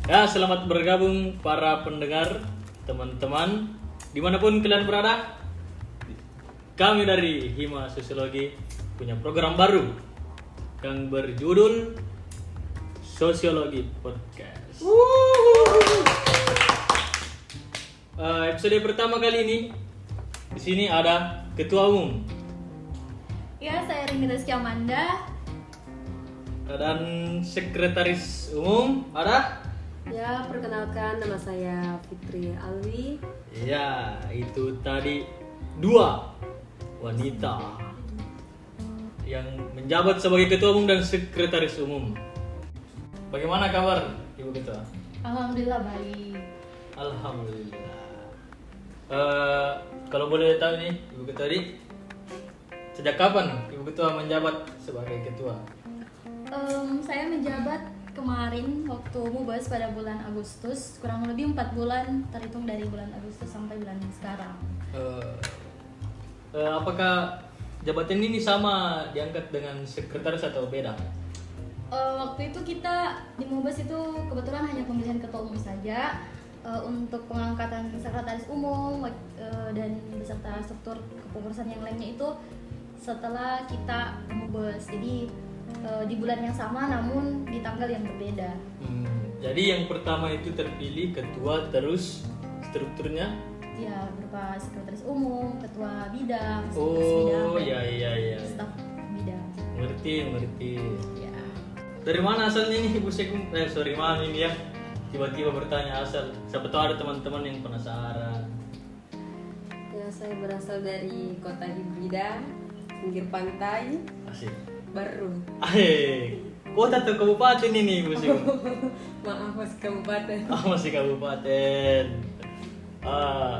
Ya, selamat bergabung para pendengar, teman-teman, dimanapun kalian berada. Kami dari Hima Sosiologi punya program baru yang berjudul Sosiologi Podcast. Episode pertama kali ini di sini ada Ketua Umum. Ya, saya Rini Rizky Amanda. Dan Sekretaris Umum ada? Ya, perkenalkan nama saya Fitri Alwi. Ya, itu tadi dua wanita yang menjabat sebagai Ketua Umum dan Sekretaris Umum. Bagaimana kabar Ibu Ketua? Alhamdulillah baik. Alhamdulillah. Kalau boleh tahu nih Ibu Ketua ini, sejak kapan Ibu Ketua menjabat sebagai Ketua? Saya menjabat kemarin waktu Mubas pada bulan Agustus, kurang lebih 4 bulan terhitung dari bulan Agustus sampai bulan sekarang. Apakah jabatan ini sama diangkat dengan sekretaris atau beda? Waktu itu kita di Mubas itu kebetulan hanya pemilihan ketua umum saja. Untuk pengangkatan sekretaris umum dan beserta struktur kepengurusan yang lainnya itu setelah kita Mubas. Jadi di bulan yang sama namun di tanggal yang berbeda. Jadi yang pertama itu terpilih ketua, terus strukturnya? Ya, berupa sekretaris umum, ketua bidang, sekretaris bidang, iya. staf bidang. Ngerti. Ya. Dari mana asalnya nih Ibu Mami ini ya? Tiba-tiba bertanya asal. Siapa tahu ada teman-teman yang penasaran. Ya, saya berasal dari kota Hibrida, pinggir pantai, Asik. baru. Kota atau kabupaten ini Ibu Sing? Maaf, masih kabupaten. Masih kabupaten.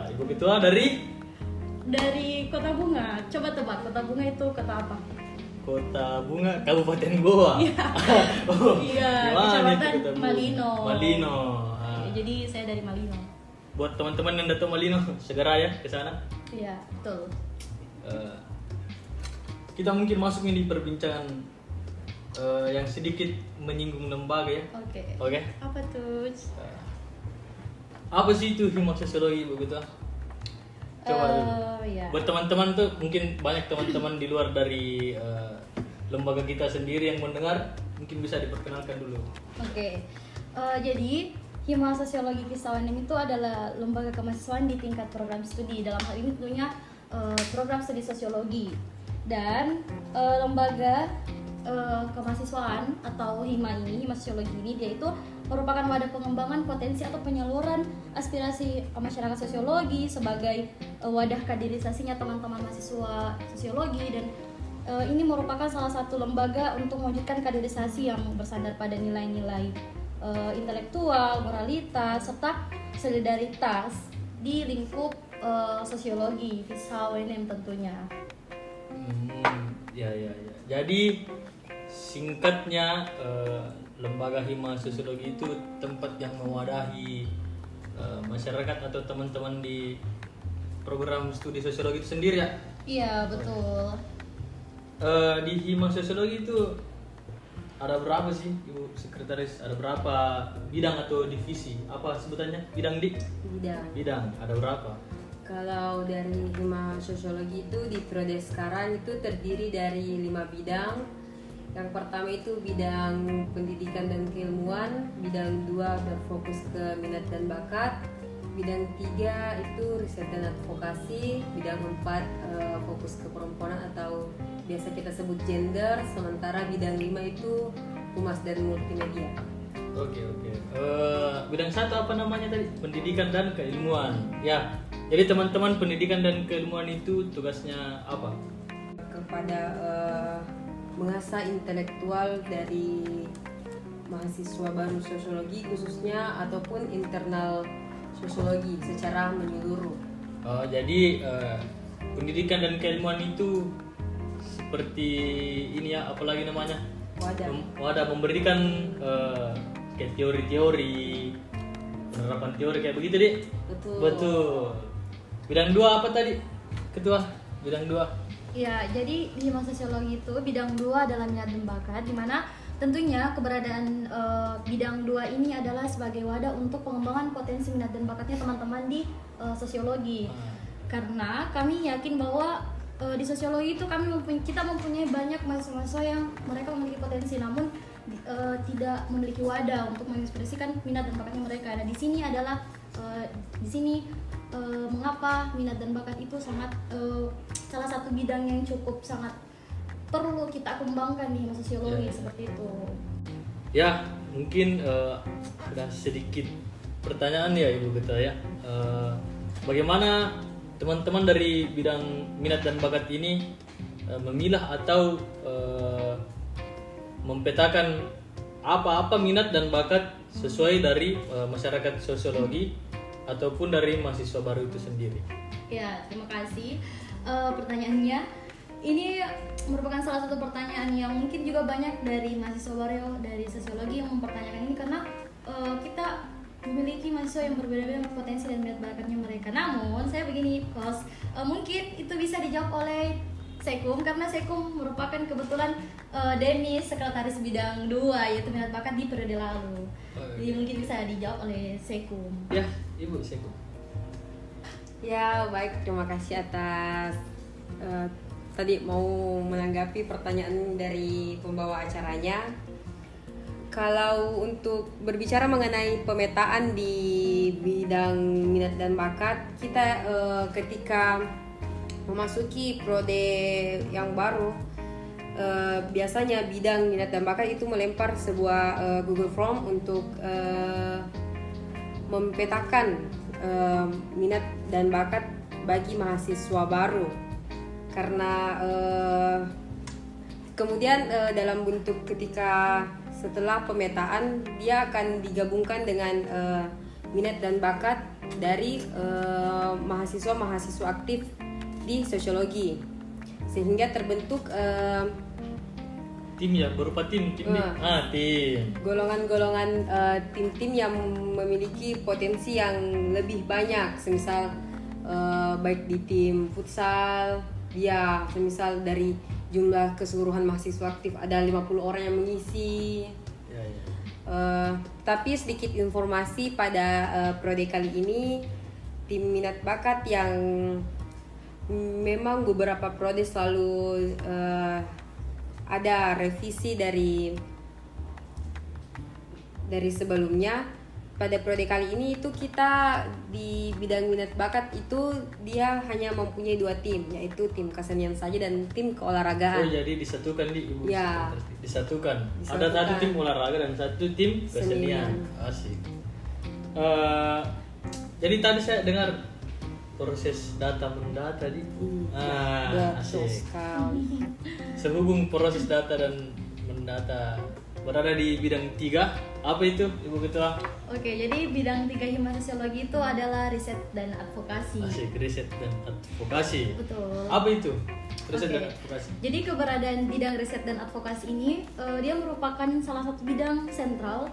Ibu Ketua dari Kota Bunga. Coba tebak, Kota Bunga itu kota apa? Kota Bunga, Kabupaten Goa. Iya. Iya, Gimana itu Kecamatan Kota Bunga? Malino. Malino. Jadi saya dari Malino. Buat teman-teman yang datang Malino, segera ya ke sana. Iya, betul. Kita mungkin masuk ini perbincangan yang sedikit menyinggung lembaga ya. Oke. Apa tuh? Apa sih itu Hima Sosiologi Ibu Ketua? Coba dulu. Ya. Buat teman-teman tuh mungkin banyak teman-teman di luar dari lembaga kita sendiri yang mendengar, mungkin bisa diperkenalkan dulu. Oke. Jadi Hima Sosiologi Kisahwanem itu adalah lembaga kemahasiswaan di tingkat program studi. Dalam hal ini tentunya program studi sosiologi. Dan lembaga kemahasiswaan atau Hima Sosiologi ini dia itu merupakan wadah pengembangan potensi atau penyaluran aspirasi masyarakat sosiologi sebagai wadah kaderisasinya teman-teman mahasiswa sosiologi, dan ini merupakan salah satu lembaga untuk mewujudkan kaderisasi yang bersandar pada nilai-nilai intelektual, moralitas, serta solidaritas di lingkup sosiologi FISHWNM tentunya. Ya. Jadi singkatnya lembaga Hima Sosiologi itu tempat yang mewadahi masyarakat atau teman-teman di program studi sosiologi itu sendiri ya? Iya, betul. Di Hima Sosiologi itu ada berapa sih Ibu Sekretaris? Ada berapa bidang atau divisi? Apa sebutannya? Bidang Bidang. Ada berapa? Kalau dari Hima Sosiologi itu di periode sekarang itu terdiri dari 5 bidang. Yang pertama itu bidang pendidikan dan keilmuan, bidang 2 berfokus ke minat dan bakat, bidang 3 itu riset dan advokasi, bidang 4 fokus ke perempuan atau biasa kita sebut gender, sementara bidang 5 itu humas dan multimedia. Oke. Bidang 1 apa namanya tadi? Pendidikan dan keilmuan. Ya. Jadi teman-teman pendidikan dan keilmuan itu tugasnya apa? Kepada mengasah intelektual dari mahasiswa baru sosiologi khususnya ataupun internal sosiologi secara menyeluruh. Jadi pendidikan dan keilmuan itu seperti ini ya, apalagi namanya? Wadah memberikan kayak teori-teori, penerapan teori kayak begitu deh. Betul. Bidang 2 apa tadi? Ketua, bidang 2. Ya, jadi di Hima Sosiologi itu bidang 2 adalah minat dan bakat, di mana tentunya keberadaan bidang 2 ini adalah sebagai wadah untuk pengembangan potensi minat dan bakatnya teman-teman di sosiologi. Karena kami yakin bahwa di sosiologi itu kita mempunyai banyak mahasiswa yang mereka memiliki potensi, namun tidak memiliki wadah untuk mengekspresikan minat dan bakatnya mereka. Nah, di sini adalah mengapa minat dan bakat itu sangat salah satu bidang yang cukup sangat perlu kita kembangkan di sosiologi, seperti itu. Ya, mungkin ada sedikit pertanyaan ya Ibu Ketua ya. Bagaimana teman-teman dari bidang minat dan bakat ini memilah atau mempetakan apa-apa minat dan bakat sesuai dari masyarakat sosiologi ataupun dari mahasiswa baru itu sendiri? Ya, terima kasih pertanyaannya. Ini merupakan salah satu pertanyaan yang mungkin juga banyak dari mahasiswa baru dari sosiologi yang mempertanyakan ini, karena kita memiliki mahasiswa yang berbeda-beda potensi dan minat bakatnya mereka. Namun saya begini, mungkin itu bisa dijawab oleh Sekum, karena Sekum merupakan kebetulan Denis sekretaris bidang 2 yaitu minat bakat di periode lalu. Jadi mungkin bisa dijawab oleh Sekum. Ya, Ibu Sekum. Ya, baik, terima kasih atas tadi mau menanggapi pertanyaan dari pembawa acaranya. Kalau untuk berbicara mengenai pemetaan di bidang minat dan bakat, kita ketika memasuki prode yang baru, biasanya bidang minat dan bakat itu melempar sebuah Google Form untuk mempetakan minat dan bakat bagi mahasiswa baru. Karena kemudian dalam bentuk ketika setelah pemetaan dia akan digabungkan dengan minat dan bakat dari mahasiswa-mahasiswa aktif di sosiologi, sehingga terbentuk tim ya, berupa tim. Tim. Golongan-golongan tim-tim yang memiliki potensi yang lebih banyak, semisal baik di tim futsal, dia semisal dari jumlah keseluruhan mahasiswa aktif ada 50 orang yang mengisi. Tapi sedikit informasi pada prode kali ini, tim minat bakat yang memang beberapa prode selalu ada revisi dari sebelumnya. Pada prode kali ini itu kita di bidang minat bakat itu dia hanya mempunyai 2 tim, yaitu tim kesenian saja dan tim keolahragaan. Oh, jadi disatukan di Ibu. Ya. Disatukan. Ada satu tim olahraga dan satu tim kesenian. Asik. Jadi tadi saya dengar proses data mendata di. Betul sekali. Sehubung proses data dan mendata berada di bidang 3, apa itu Ibu Ketua? Oke, jadi bidang 3 Hima Sosiologi itu adalah riset dan advokasi. Asik, riset dan advokasi. Betul. Apa itu riset dan Oke. advokasi? Jadi keberadaan bidang riset dan advokasi ini dia merupakan salah satu bidang sentral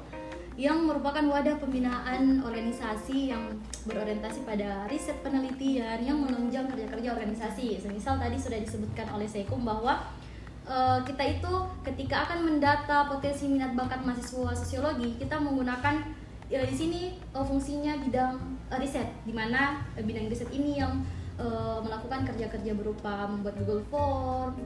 yang merupakan wadah pembinaan organisasi yang berorientasi pada riset penelitian yang menunjang kerja-kerja organisasi. Semisal tadi sudah disebutkan oleh Sekum bahwa kita itu ketika akan mendata potensi minat bakat mahasiswa sosiologi, kita menggunakan di sini fungsinya bidang riset, di mana bidang riset ini yang melakukan kerja-kerja berupa membuat Google Form,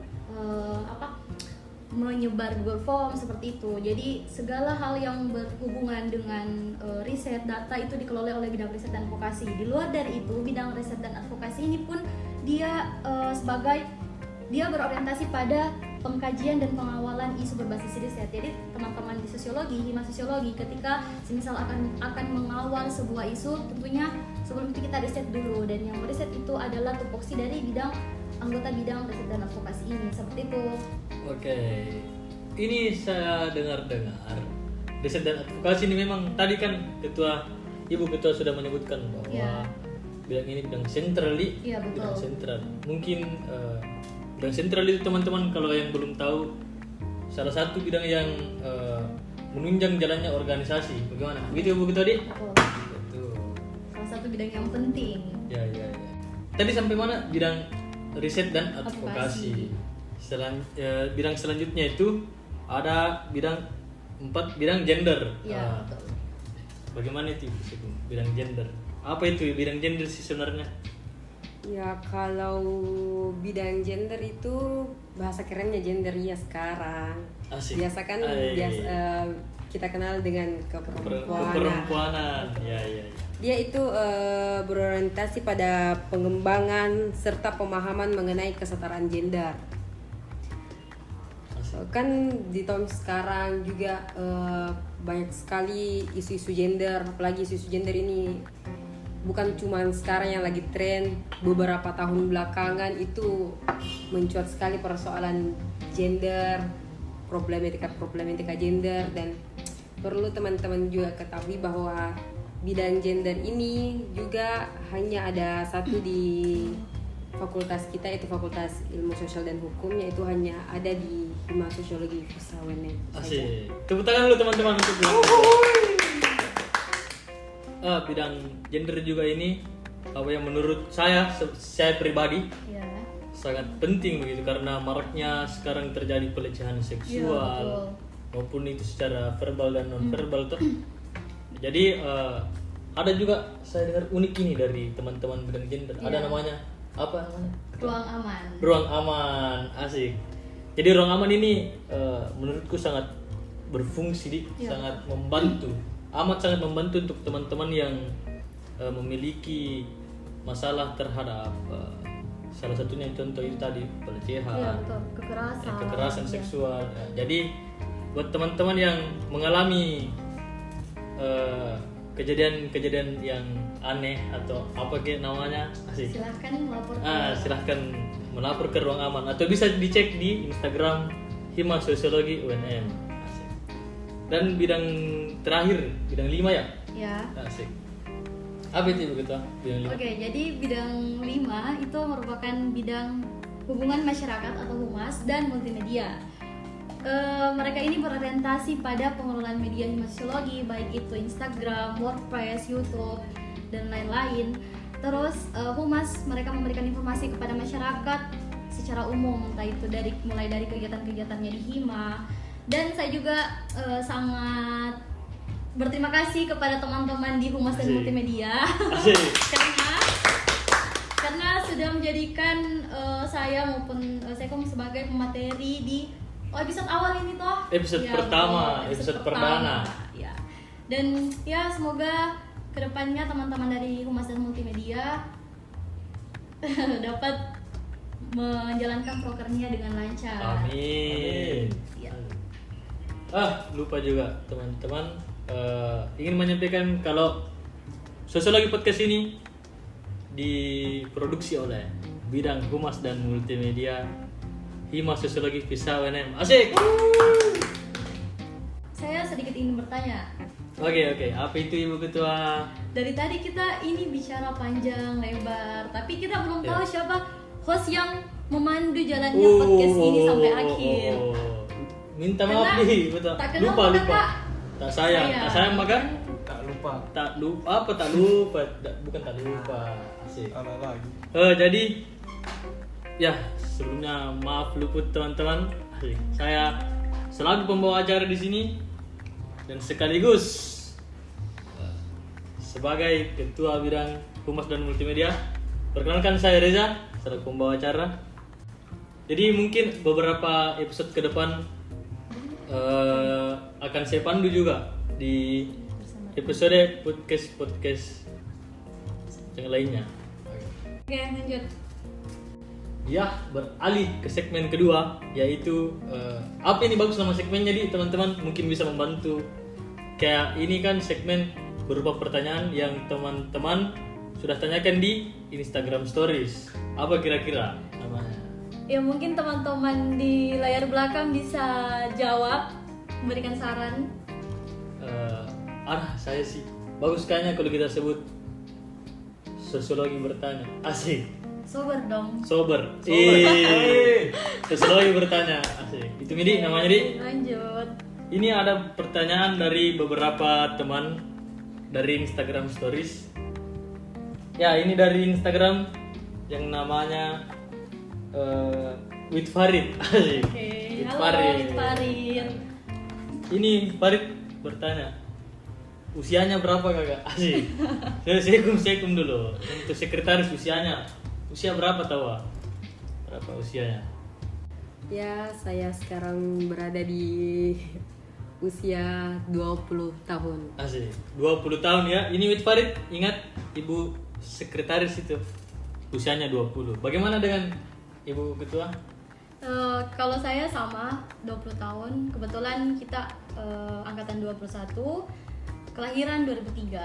menyebar Google Form seperti itu. Jadi segala hal yang berhubungan dengan riset data itu dikelola oleh bidang riset dan advokasi. Di luar dari itu, bidang riset dan advokasi ini pun dia dia berorientasi pada pengkajian dan pengawalan isu berbasis riset. Jadi teman-teman di sosiologi, Hima Sosiologi, ketika semisal akan mengawal sebuah isu, tentunya sebelum itu kita riset dulu, dan yang riset itu adalah tupoksi dari anggota bidang riset dan advokasi ini, seperti itu. Oke, ini saya dengar-dengar riset dan advokasi ini memang tadi kan Ibu Ketua sudah menyebutkan bahwa bidang ini bidang sentral. Iya, betul. Bidang sentral. Mungkin bidang sentral itu teman-teman kalau yang belum tahu, salah satu bidang yang menunjang jalannya organisasi. Bagaimana? Begitu Bu Ketua, Dik? Betul. Salah satu bidang yang penting. Ya. Tadi sampai mana bidang riset dan advokasi? Bidang selanjutnya itu ada bidang 4 bidang gender. Iya, Ah, betul. bagaimana itu bidang gender? Apa itu bidang gender sih sebenarnya? Ya kalau bidang gender itu bahasa kerennya gender ya sekarang. Asik. Biasa kan kita kenal dengan keperempuanan. Keperempuanan. Ya. Dia itu berorientasi pada pengembangan serta pemahaman mengenai kesetaraan gender. Kan di tahun sekarang juga banyak sekali isu-isu gender, apalagi isu-isu gender ini bukan cuma sekarang yang lagi tren, beberapa tahun belakangan itu mencuat sekali persoalan gender, problematika gender, dan perlu teman-teman juga ketahui bahwa bidang gender ini juga hanya ada satu di fakultas kita, itu Fakultas Ilmu Sosial dan Hukum, yaitu hanya ada di Hima Sosiologi FISA UNM. Asik. Tepuk tangan dulu teman-teman untuk bidang gender juga ini apa yang menurut saya pribadi Iya. sangat penting begitu, karena maraknya sekarang terjadi pelecehan seksual betul. maupun itu secara verbal dan non verbal tuh. Jadi ada juga saya dengar unik ini dari teman-teman bidang gender. Ada Iya. namanya apa namanya? Ruang aman. Ruang aman, asik. Jadi ruang aman ini menurutku sangat berfungsi, Iya. sangat membantu, sangat membantu untuk teman-teman yang memiliki masalah terhadap salah satunya contoh itu tadi pelecehan, Iya, betul. kekerasan Iya. seksual. Jadi buat teman-teman yang mengalami kejadian-kejadian yang aneh atau apa kayak namanya, asik. Silahkan melapor ke Silahkan melapor ke ruang aman atau bisa dicek di Instagram Hima Sosiologi UNM. Asik. Dan bidang terakhir, bidang 5 ya? Ya. Asik. Apa itu begitu? Bidang 5. Oke, jadi bidang 5 itu merupakan bidang hubungan masyarakat atau humas dan multimedia. Mereka ini berorientasi pada pengelolaan media Hima Sosiologi, baik itu Instagram, WordPress, YouTube, dan lain-lain. Terus humas mereka memberikan informasi kepada masyarakat secara umum, entah itu mulai dari kegiatan-kegiatannya di Hima. Dan saya juga sangat berterima kasih kepada teman-teman di Humas dan Asik. Multimedia Asik. karena sudah menjadikan saya maupun Sekom sebagai pemateri di episode awal ini toh. Episode Ya, pertama, betul, episode perdana. Ya. Dan ya semoga kedepannya teman-teman dari Humas dan Multimedia dapat menjalankan prokernya dengan lancar. Amin. Ya. Lupa juga teman-teman, ingin menyampaikan kalau Sosiologi Podcast ini diproduksi oleh bidang Humas dan Multimedia Hima Sosiologi FISA UNM. Asik. Saya sedikit ingin bertanya. Oke. Apa itu Ibu Ketua? Dari tadi kita ini bicara panjang lebar, tapi kita belum tahu Ya. siapa host yang memandu jalannya podcast ini sampai akhir. Minta maaf Karena nih, betul. tak kenal Lupa. maka Tak sayang maka Tak lupa. bukan tak lupa. Asik. Salah lagi. Jadi ya sebelumnya maaf luput teman-teman. Asik. Saya selaku pembawa acara di sini dan sekaligus sebagai ketua bidang Humas dan Multimedia. Perkenalkan saya Reza, selaku pembawa acara. Jadi mungkin beberapa episode ke depan akan saya pandu juga di episode podcast yang lainnya. Oke, lanjut. Ya, beralih ke segmen kedua, yaitu apa ini bagus nama segmennya, di teman-teman mungkin bisa membantu. Kayak ini kan segmen berupa pertanyaan yang teman-teman sudah tanyakan di Instagram Stories. Apa kira-kira namanya? Ya mungkin teman-teman di layar belakang bisa jawab, memberikan saran. Saya sih bagus kayaknya kalau kita sebut sosiologi bertanya. Asik. Sober dong. Sober. Sosiologi bertanya. Asik. Itu Midi namanya, Di. Lanjut. Ini ada pertanyaan dari beberapa teman dari Instagram Stories. Ya, ini dari Instagram yang namanya with Farid. Asik. Oke. With Halo, Farid. with Farid. Ini Farid bertanya, usianya berapa kakak? Asik. Sekum dulu. Untuk sekretaris usia berapa tahu? Berapa usianya? Ya, saya sekarang berada di usia 20 tahun. Asik. 20 tahun ya. Ini with Farid, ingat ibu sekretaris itu usianya 20. Bagaimana dengan ibu ketua? Kalau saya sama 20 tahun. Kebetulan kita angkatan 21, kelahiran 2003.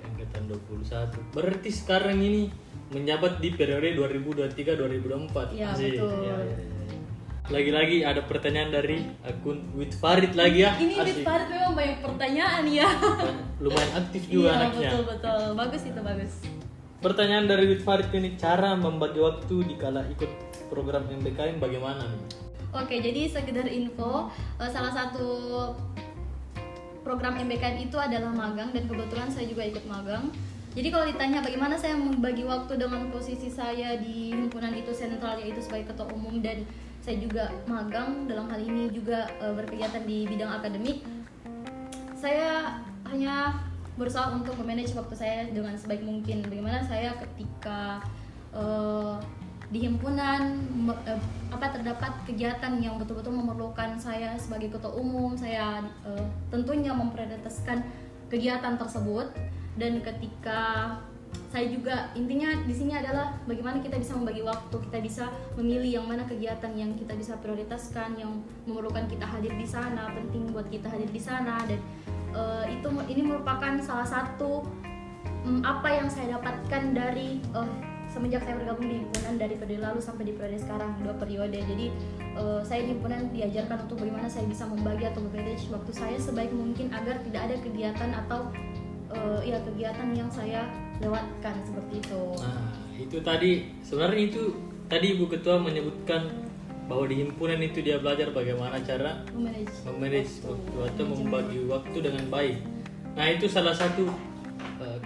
Angkatan 21. Berarti sekarang ini menjabat di periode 2023-2024. Iya, Asik. betul. Ya. Lagi-lagi ada pertanyaan dari akun with Farid lagi ya. Ini with Asik. Farid memang banyak pertanyaan ya. Lumayan aktif juga Iya, anaknya. betul. Bagus itu, bagus. Pertanyaan dari with Farid ini, cara membagi waktu dikala ikut program MBKM bagaimana nih? Oke, jadi sekedar info, salah satu program MBKM itu adalah magang dan kebetulan saya juga ikut magang. Jadi kalau ditanya bagaimana saya membagi waktu dengan posisi saya di himpunan itu sentral, yaitu sebagai ketua umum, dan saya juga magang dalam hal ini juga berkegiatan di bidang akademik, saya hanya berusaha untuk memanage waktu saya dengan sebaik mungkin. Bagaimana saya ketika di himpunan terdapat kegiatan yang betul-betul memerlukan saya sebagai ketua umum, saya tentunya memprioritaskan kegiatan tersebut. Dan ketika saya juga, intinya di sini adalah bagaimana kita bisa membagi waktu, kita bisa memilih yang mana kegiatan yang kita bisa prioritaskan, yang memerlukan kita hadir di sana, penting buat kita hadir di sana. Dan ini merupakan salah satu apa yang saya dapatkan dari semenjak saya bergabung di himpunan dari periode lalu sampai di periode sekarang, 2 periode. Jadi saya di himpunan diajarkan untuk bagaimana saya bisa membagi atau memanage waktu saya sebaik mungkin agar tidak ada kegiatan atau kegiatan yang saya lewatkan seperti itu. Nah, itu tadi sebenarnya itu tadi Ibu Ketua menyebutkan bahwa di himpunan itu dia belajar bagaimana cara memanage waktu atau membagi waktu dengan baik. Nah, itu salah satu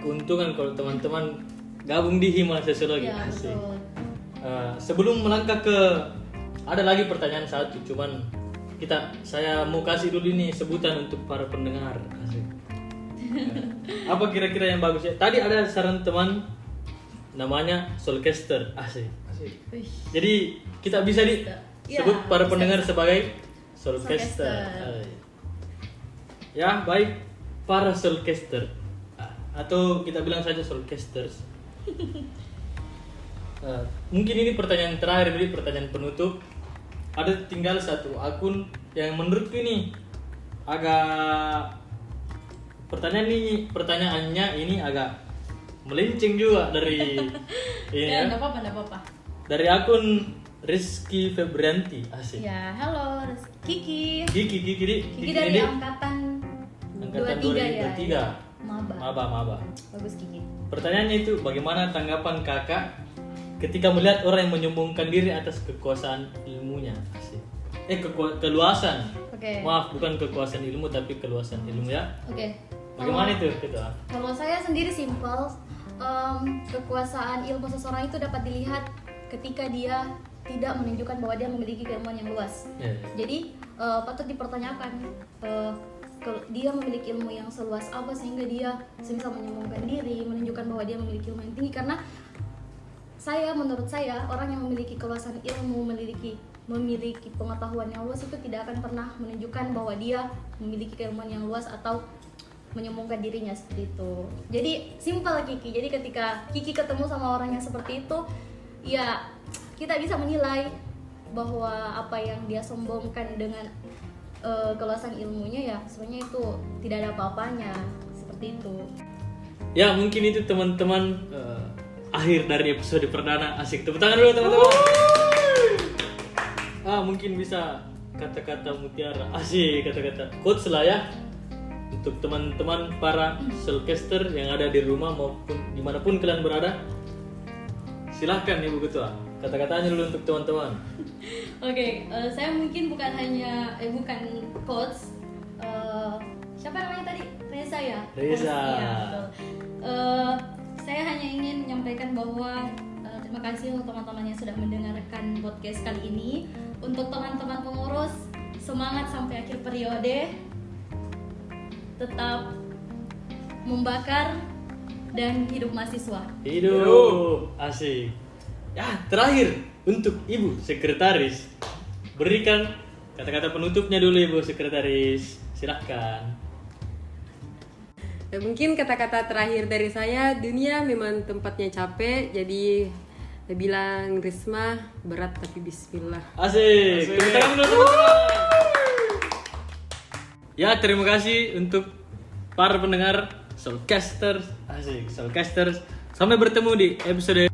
keuntungan kalau teman-teman gabung di Hima Sosiologi. Ya, Asik. betul. Sebelum melangkah ke ada lagi pertanyaan satu, cuman saya mau kasih dulu ini sebutan untuk para pendengar. Asik. Apa kira-kira yang bagus ya? Tadi ada saran teman namanya Soulcaster. Asik. Wih. Jadi kita bisa disebut Ya, para bisa, pendengar bisa. sebagai Soulcaster. Soulcaster. Ya, baik para Soulcaster atau kita bilang saja Soulcasters. Mungkin ini pertanyaan terakhir, jadi pertanyaan penutup. Ada tinggal satu akun yang menurutku ini agak pertanyaannya ini agak melenceng juga dari ini ya. Enggak apa-apa. Dari akun Rizky Febrianti. Asik. Ya, halo Kiki. Kiki Dari ini angkatan 23 ya. Maba. Maba. Bagus Kiki. Pertanyaannya itu, bagaimana tanggapan kakak ketika melihat orang yang menyombongkan diri atas kekuasaan ilmunya? Asik. Keluasan. Oke. Maaf, bukan kekuasaan ilmu tapi keluasan ilmu ya. Oke. Bagaimana itu kita? Kalau saya sendiri simpel, kekuasaan ilmu seseorang itu dapat dilihat ketika dia tidak menunjukkan bahwa dia memiliki keilmuan yang luas. Ya. Jadi patut dipertanyakan dia memiliki ilmu yang seluas apa sehingga dia bisa menyombongkan diri, menunjukkan bahwa dia memiliki ilmu yang tinggi. Karena menurut saya orang yang memiliki keluasan ilmu, memiliki pengetahuan yang luas itu tidak akan pernah menunjukkan bahwa dia memiliki keilmuan yang luas atau menyombongkan dirinya seperti itu. Jadi simpel Kiki. Jadi ketika Kiki ketemu sama orang yang seperti itu, ya kita bisa menilai bahwa apa yang dia sombongkan dengan keluasan ilmunya ya sebenarnya itu tidak ada apa-apanya, seperti itu. Ya, mungkin itu teman-teman akhir dari episode perdana. Asik, tepuk tangan dulu teman-teman. Mungkin bisa kata-kata mutiara. Asik, kata-kata quotes lah ya untuk teman-teman para Soulcaster yang ada di rumah maupun dimanapun kalian berada. Silahkan Ibu Ketua, kata-katanya dulu untuk teman-teman. Oke, saya mungkin bukan coach. Siapa namanya tadi? Reza ya? Reza. Iya, betul. Saya hanya ingin menyampaikan bahwa terima kasih untuk teman-teman yang sudah mendengarkan podcast kali ini. untuk teman-teman pengurus, semangat sampai akhir periode, tetap membakar dan hidup mahasiswa. Hidup asik. Ya, terakhir untuk Ibu Sekretaris, berikan kata-kata penutupnya dulu Ibu Sekretaris. Silahkan. Ya, mungkin kata-kata terakhir dari saya, dunia memang tempatnya capek, jadi bilang Risma berat tapi bismillah. Asik. Tepuk tangan dulu teman-teman. Ya, terima kasih untuk para pendengar Soulcasters. Asik, Soulcasters. Sampai bertemu di episode